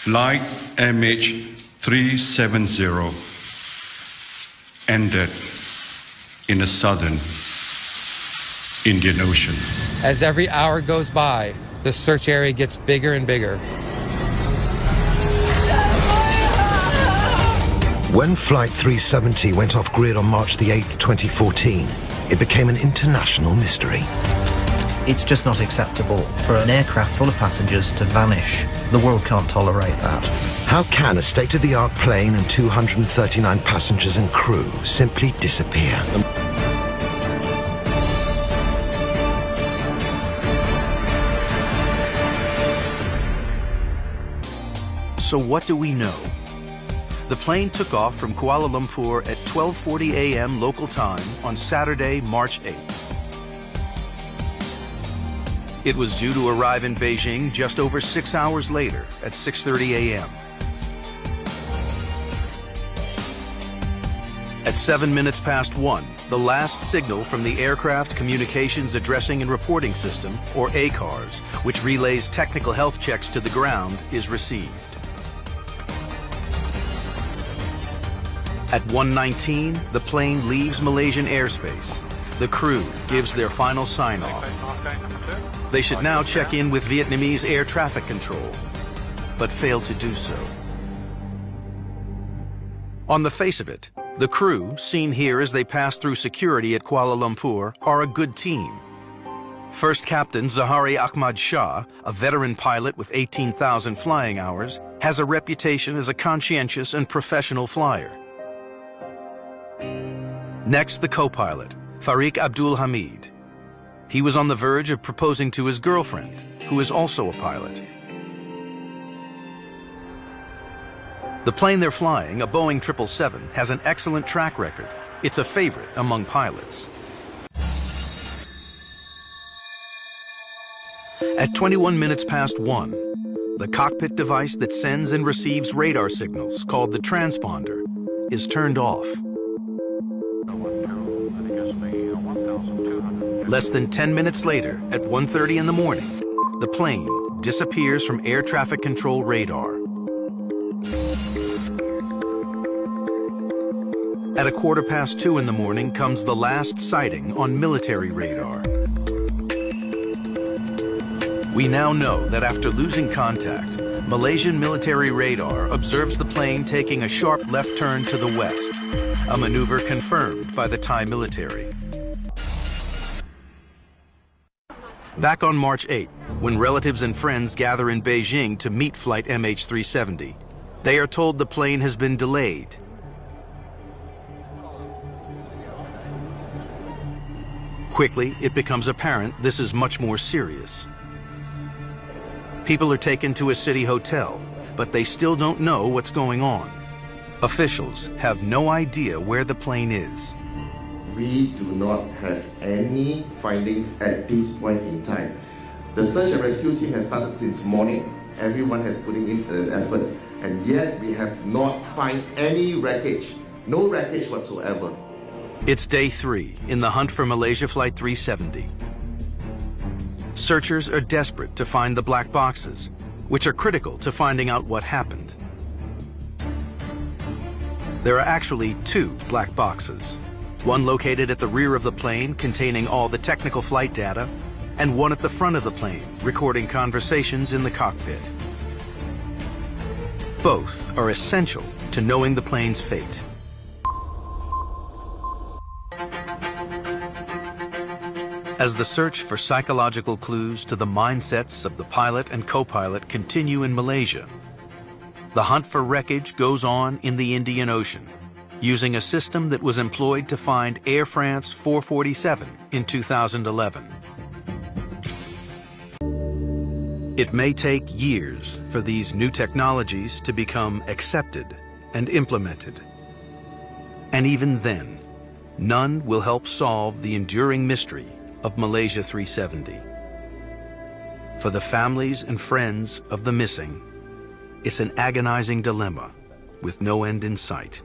Flight MH370 ended in the southern Indian Ocean. As every hour goes by, the search area gets bigger and bigger. When Flight 370 went off grid on March the 8th, 2014, it became an international mystery. It's just not acceptable for an aircraft full of passengers to vanish. The world can't tolerate that. How can a state-of-the-art plane and 239 passengers and crew simply disappear? So what do we know? The plane took off from Kuala Lumpur at 12:40 a.m. local time on Saturday, March 8th. It was due to arrive in Beijing just over 6 hours later at 6:30 a.m. At 7 minutes past 1, the last signal from the Aircraft Communications Addressing and Reporting System, or ACARS, which relays technical health checks to the ground, is received. At 1:19, the plane leaves Malaysian airspace. The crew gives their final sign-off. They should now check in with Vietnamese air traffic control, but fail to do so. On the face of it, the crew, seen here as they pass through security at Kuala Lumpur, are a good team. First Captain Zahari Ahmad Shah, a veteran pilot with 18,000 flying hours, has a reputation as a conscientious and professional flyer. Next, the co-pilot, Fariq Abdul Hamid. He was on the verge of proposing to his girlfriend, who is also a pilot. The plane they're flying, a Boeing 777, has an excellent track record. It's a favorite among pilots. At 21 minutes past 1, the cockpit device that sends and receives radar signals, called the transponder, is turned off. Less than 10 minutes later, at 1:30 in the morning, the plane disappears from air traffic control radar. At 2:15 in the morning comes the last sighting on military radar. We now know that after losing contact, Malaysian military radar observes the plane taking a sharp left turn to the west, a maneuver confirmed by the Thai military. Back on March 8, when relatives and friends gather in Beijing to meet flight MH370, they are told the plane has been delayed. Quickly, it becomes apparent this is much more serious. People are taken to a city hotel, but they still don't know what's going on. Officials have no idea where the plane is. We do not have any findings at this point in time. The search and rescue team has started since morning. Everyone has put in an effort, and yet we have not found any wreckage, no wreckage whatsoever. It's day 3 in the hunt for Malaysia Flight 370. Searchers are desperate to find the black boxes, which are critical to finding out what happened. There are actually 2 black boxes. One located at the rear of the plane containing all the technical flight data, and one at the front of the plane recording conversations in the cockpit. Both are essential to knowing the plane's fate. As the search for psychological clues to the mindsets of the pilot and co-pilot continue in Malaysia, the hunt for wreckage goes on in the Indian Ocean, using a system that was employed to find Air France 447 in 2011. It may take years for these new technologies to become accepted and implemented. And even then, none will help solve the enduring mystery of Malaysia 370. For the families and friends of the missing, it's an agonizing dilemma with no end in sight.